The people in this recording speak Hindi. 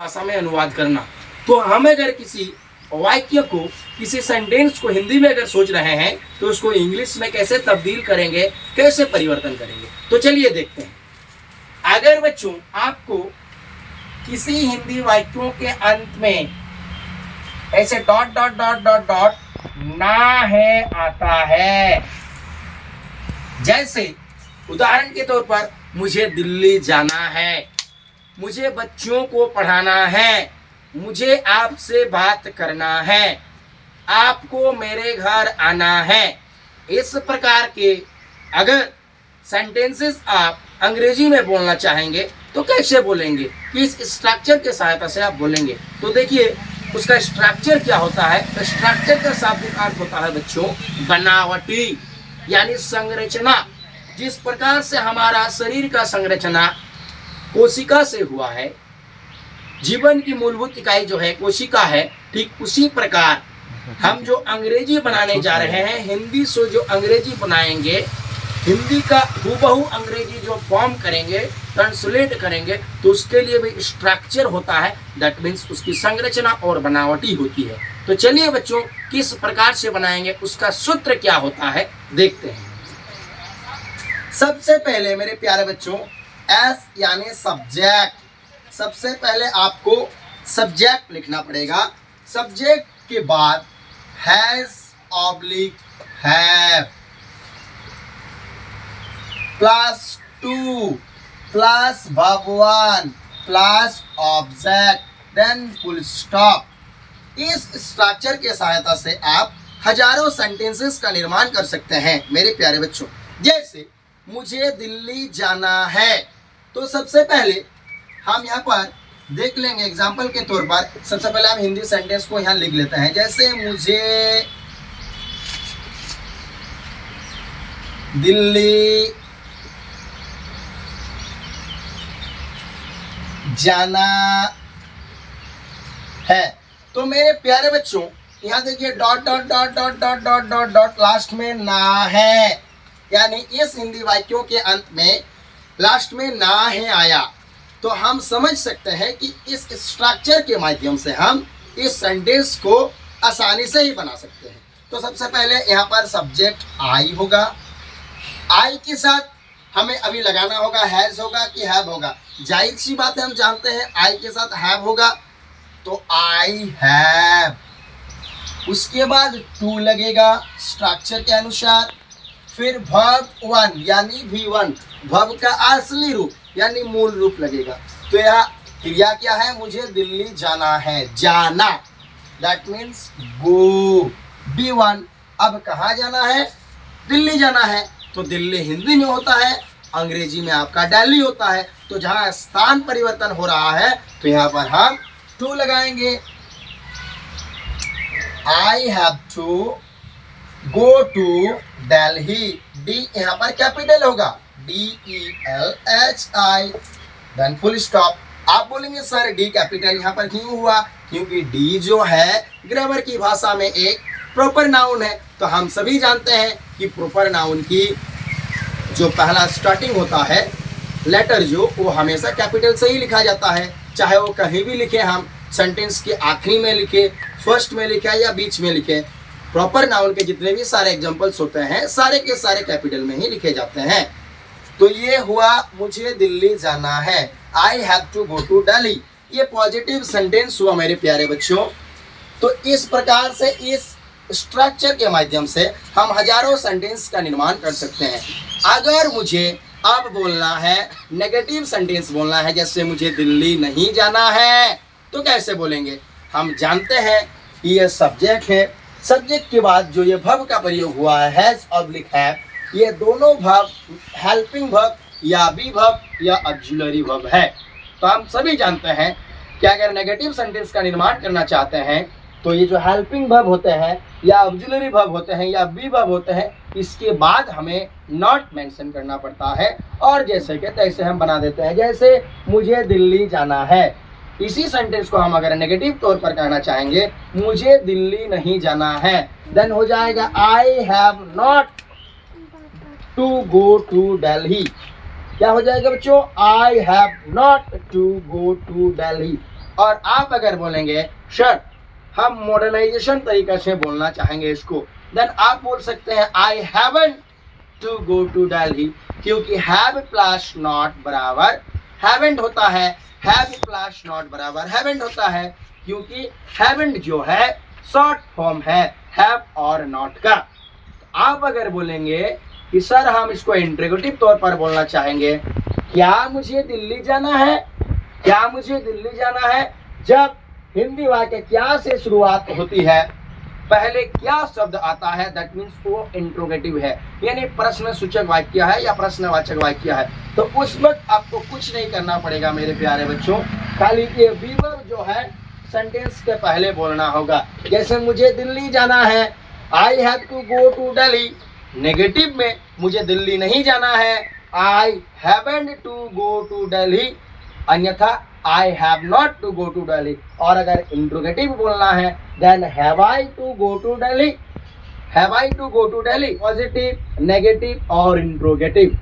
भाषा में अनुवाद करना। तो हम अगर किसी वाक्य को, किसी सेंटेंस को हिंदी में अगर सोच रहे हैं तो उसको इंग्लिश में कैसे तब्दील करेंगे, कैसे परिवर्तन करेंगे, तो चलिए देखते हैं। अगर बच्चों आपको किसी हिंदी वाक्यों के अंत में ऐसे dot dot dot dot dot ना है आता है, जैसे उदाहरण के तौर पर मुझे दिल्ली जाना है, मुझे बच्चों को पढ़ाना है, मुझे आपसे बात करना है, आपको मेरे घर आना है, इस प्रकार के अगर सेंटेंसेस आप अंग्रेजी में बोलना चाहेंगे तो कैसे बोलेंगे, किस स्ट्रक्चर के सहायता से आप बोलेंगे। तो देखिए उसका स्ट्रक्चर क्या होता है। तो स्ट्रक्चर का शाब्दिक अर्थ होता है बच्चों बनावटी, यानी संरचना। जिस प्रकार से हमारा शरीर का संरचना कोशिका से हुआ है, जीवन की मूलभूत इकाई जो है कोशिका है, ठीक उसी प्रकार हम जो अंग्रेजी बनाने जा रहे हैं, हिंदी से जो अंग्रेजी बनाएंगे, हिंदी का हूबहू अंग्रेजी जो फॉर्म करेंगे, ट्रांसलेट करेंगे, तो उसके लिए भी स्ट्रक्चर होता है। दैट मीन्स उसकी संरचना और बनावटी होती है। तो चलिए बच्चों किस प्रकार से बनाएंगे, उसका सूत्र क्या होता है देखते हैं। सबसे पहले मेरे प्यारे बच्चों एस यानी सब्जेक्ट, सबसे पहले आपको सब्जेक्ट लिखना पड़ेगा। सब्जेक्ट के बाद has oblique have +2 plus verb 1 plus object then full stop. इस स्ट्रक्चर के सहायता से आप हजारों सेंटेंसेस का निर्माण कर सकते हैं मेरे प्यारे बच्चों। जैसे मुझे दिल्ली जाना है, तो सबसे पहले हम यहाँ पर देख लेंगे एग्जाम्पल के तौर पर। सबसे पहले हम हिंदी सेंटेंस को यहाँ लिख लेते हैं। जैसे मुझे दिल्ली जाना है। तो मेरे प्यारे बच्चों यहाँ देखिए dot dot dot dot dot dot dot dot last में ना है, यानी इस हिंदी वाक्यों के अंत में लास्ट में ना है आया। तो हम समझ सकते हैं कि इस स्ट्रक्चर के माध्यम से हम इस सेंटेंस को आसानी से ही बना सकते हैं। तो सबसे पहले यहाँ पर सब्जेक्ट आई होगा, आई के साथ हमें अभी लगाना होगा हैज होगा कि हैव होगा। जाहिर सी बात है, हम जानते हैं आई के साथ हैव होगा, तो आई हैव। उसके बाद टू लगेगा स्ट्रक्चर के अनुसार। फिर वर्ब 1 यानी V1, वर्ब का असली रूप यानी मूल रूप लगेगा। तो यह क्रिया क्या है, मुझे दिल्ली जाना है, जाना दैट मीन्स गो। B1 अब कहाँ जाना है, दिल्ली जाना है। तो दिल्ली हिंदी में होता है, अंग्रेजी में आपका दिल्ली होता है। तो जहाँ स्थान परिवर्तन हो रहा है तो यहाँ पर हम टू लगाएंगे। I have to go to Delhi, D यहाँ पर कैपिटल होगा, DELHI देन फुल स्टॉप। आप बोलेंगे सर डी कैपिटल यहाँ पर क्यों हुआ, क्योंकि डी जो है ग्रामर की भाषा में एक प्रॉपर नाउन है। तो हम सभी जानते हैं कि प्रॉपर नाउन की जो पहला स्टार्टिंग होता है लेटर जो, वो हमेशा कैपिटल से ही लिखा जाता है। चाहे वो कहीं भी लिखे, हम सेंटेंस के आखिरी में लिखे, फर्स्ट में लिखे या बीच में लिखे, प्रॉपर नाउन के जितने भी सारे एग्जांपल्स होते हैं सारे के सारे कैपिटल में ही लिखे जाते हैं। तो ये हुआ मुझे दिल्ली जाना है, I have to go to Delhi. ये पॉजिटिव सेंटेंस हुआ मेरे प्यारे बच्चों। तो इस प्रकार से इस स्ट्रक्चर के माध्यम से हम हजारों सेंटेंस का निर्माण कर सकते हैं। अगर मुझे अब बोलना है, नेगेटिव सेंटेंस बोलना है, जैसे मुझे दिल्ली नहीं जाना है, तो कैसे बोलेंगे। हम जानते हैं कि ये सब्जेक्ट है, सब्जेक्ट के बाद जो ये वर्ब का प्रयोग हुआ है हैज ऑब्लिक हैव, ये दोनों वर्ब हेल्पिंग वर्ब या बी वर्ब या ऑक्सिलरी वर्ब है। तो हम सभी जानते हैं कि अगर नेगेटिव सेंटेंस का निर्माण करना चाहते हैं तो ये जो हेल्पिंग वर्ब होते हैं या ऑक्सिलरी वर्ब होते हैं या बी वर्ब होते हैं, इसके बाद हमें नॉट मेंशन करना पड़ता है और जैसे के तैसे हम बना देते हैं। जैसे मुझे दिल्ली जाना है, इसी सेंटेंस को हम अगर नेगेटिव तौर पर कहना चाहेंगे, मुझे दिल्ली नहीं जाना है, देन हो जाएगा I have not to go to Delhi. क्या हो जाएगा बच्चों, I have not to go to Delhi. और आप अगर बोलेंगे सर हम मॉडर्नाइजेशन तरीके से बोलना चाहेंगे इसको, देन आप बोल सकते हैं I haven't to go to Delhi, क्योंकि हैव प्लस नॉट बराबर हैवेंट होता है, हैव प्लस नॉट बराबर हैवेंट होता है, क्योंकि हैवेंट जो है शॉर्ट फॉर्म है हैव और नॉट का। आप अगर बोलेंगे कि सर हम इसको इंट्रोगेटिव तौर पर बोलना चाहेंगे, क्या मुझे दिल्ली जाना है, क्या मुझे दिल्ली जाना है, जब हिंदी वाक्य क्या से शुरुआत होती है, पहले क्या शब्द आता है, दैट मीन्स वो इंट्रोगेटिव है, यानी प्रश्न सूचक वाक्य है या प्रश्नवाचक वाक्य है। तो उस वक्त आपको कुछ नहीं करना पड़ेगा मेरे प्यारे बच्चों, खाली ये वी वर्ब जो है सेंटेंस के पहले बोलना होगा। जैसे मुझे दिल्ली जाना है, I have to go to Delhi, negative में मुझे दिल्ली नहीं जाना है, I haven't to go to Delhi, अन्यथा I have not to go to Delhi. और अगर इंट्रोगेटिव बोलना है then have I to go to Delhi, have I to go to Delhi, positive, negative और इंट्रोगेटिव।